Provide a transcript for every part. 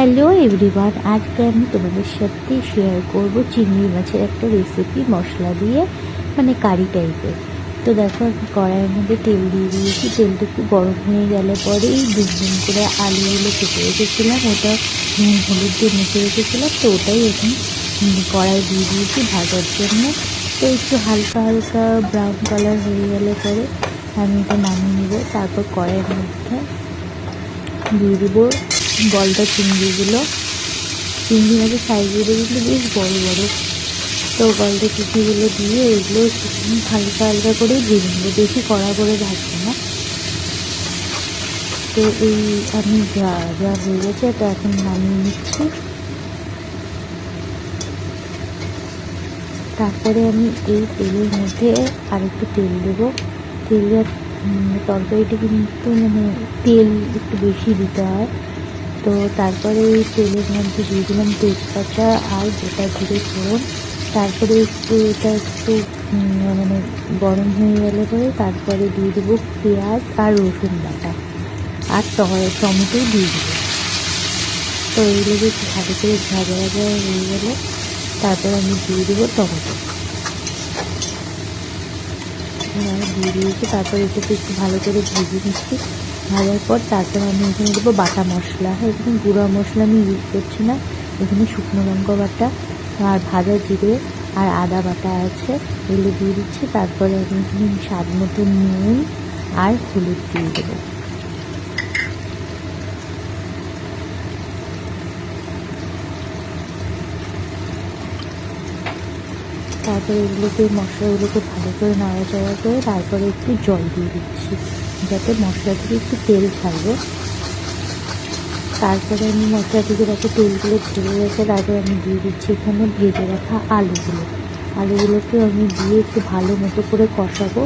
Hello everyone, আজকে আমি তোমাদের সাথে শেয়ার করব চিংড়ি মাছের একটা রেসিপি মশলা দিয়ে, মানে কারি টাইপের। তো দেখো, আমি কড়াইয়ের মধ্যে তেল দিয়ে দিয়েছি। তেলটা একটু গরম হয়ে গেলে পরেই দুম করে আলুগুলো কেটে রেখেছিলাম, ওটা নুন হলুদ দিয়ে মেখে রেখেছিলাম, তো ওটাই এখন কড়াই দিয়ে দিয়েছি ভাজার জন্য। তো একটু হালকা হালকা ব্রাউন কালার হয়ে গেলে পরে আমি এটা নামিয়ে নেব। তারপর কড়াইয়ের মধ্যে দিয়ে দেবো গলদা চিংড়িগুলো। চিংড়ি মাছের সাইজগুলো কিন্তু বেশ বড় বড়। তো গলদা চিংড়িগুলো দিয়ে এগুলো হালকা হালকা করে ভেজে নেবো, বেশি কড়া করে ভাজবো না। তো এই আমি যা যা হয়ে গেছে এটা এখন নামিয়ে নিচ্ছি। তারপরে আমি এই তেলের মধ্যে আরেকটু তেল দেবো। তেলের তরকারিটা কিন্তু তেল একটু বেশি দিতে হয়। তো তারপরে এই তেলের মধ্যে দিয়ে দিলাম তেজপাতা আর গোটা জিরে ফোড়ন। তারপরে এটা একটু গরম হয়ে গেলে পরে তারপরে দিয়ে দেবো পেঁয়াজ আর রসুন বাটা আর টমেটো দিয়ে দেবো। তো এইগুলোকে একটু ভালো করে ভাজা ভাজা হয়ে গেলে তারপর আমি দিয়ে দেবো টমেটো। দিয়ে দিয়েছি। তারপর এটাকে একটু ভালো করে ভেজে নিচ্ছি। ভাজার পর তারপর আমি এখানে দেবো বাটা মশলা। এখানে গুঁড়া মশলা আমি ইউজ করছি না, এখানে শুকনো লঙ্কা বাটা আর ভাজা জিরে আর আদা বাটা আছে, এগুলো দিয়ে দিচ্ছি। তারপরে আমি এখানে স্বাদ মতো নুন আর হলুদ দিয়ে দেবো। তারপরে এগুলোকে মশলাগুলোকে ভালো করে নাড়াচাড়া করে তারপরে একটু জল দিয়ে দিচ্ছি, যাতে মশলা থেকে একটু তেল ছাড়বে। তারপরে আমি মশলা থেকে দেখো তেলগুলো ছেড়ে গেছে। তারপরে আমি দিয়ে দিচ্ছি এখানে ভেজে রাখা আলুগুলোকে আমি দিয়ে একটু ভালো মতো করে কষাবো।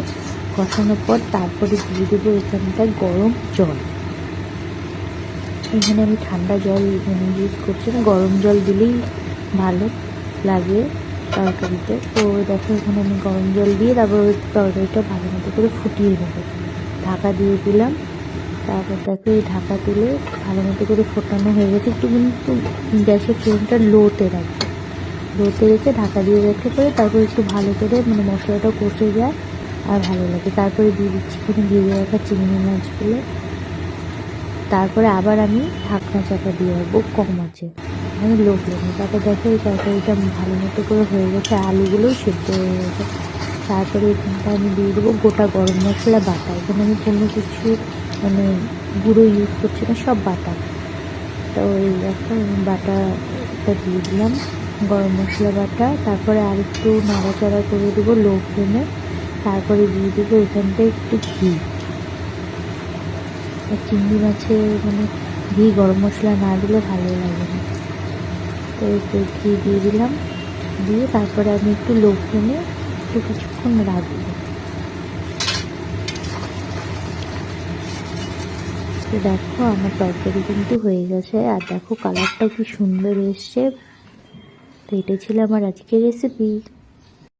কষানোর পর তারপরে দিয়ে দেবো এখানটায় গরম জল। এখানে আমি ঠান্ডা জল ইউজ করছি না, গরম জল দিলেই ভালো লাগে তরকারিতে। তো দেখো এখানে আমি গরম জল দিয়ে তারপর ওই তরকারিটা ভালো মতো করে ফুটিয়ে নেবো। ঢাকা দিয়ে দিলাম। তারপর দেখো এই ঢাকা তুলে ভালো মতো করে ফোটানো হয়ে গেছে। একটু কিন্তু গ্যাসের ফ্লেমটা লোতে রাখবো, লোতে রেখে ঢাকা দিয়ে রাখতে পরে তারপর একটু ভালো করে মশলাটা কষে যায় আর ভালো লাগে। তারপরে দিয়ে দিচ্ছি এখানে ভেজে রাখা চিংড়ি মাছগুলো। তারপরে আবার আমি ঢাকনা চাপা দিয়ে রাখবো কম আছে, মানে লো ফ্লেমে। তারপর দেখো এই তরকারিটা ভালো মতো করে হয়ে গেছে, আলুগুলোও সেদ্ধ হয়ে গেছে। তারপরে এখানটা আমি দিয়ে দেবো গোটা গরম মশলা বাটা। এখানে আমি কোনো কিছু গুঁড়ো ইউজ করছি না, সব বাটা। তো এই দেখো বাটাটা দিয়ে দিলাম, গরম মশলা বাটা। তারপরে আরেকটু নাড়াচাড়া করে দেবো লো ফ্লেমে। তারপরে দিয়ে দেবো এখানটায় একটু ঘি। চিংড়ি মাছে ঘি গরম মশলা না দিলে ভালো লাগে না। তো একটু ঘি দিয়ে দিলাম, দিয়ে তারপরে আমি একটু লো ফ্লেমে একটু কিছুক্ষণ রাখবো। তো দেখো আমার তরকারি কিন্তু হয়ে গেছে, আর দেখো কালারটাও কি সুন্দর এসছে। তো এটাই ছিল আমার আজকের রেসিপি।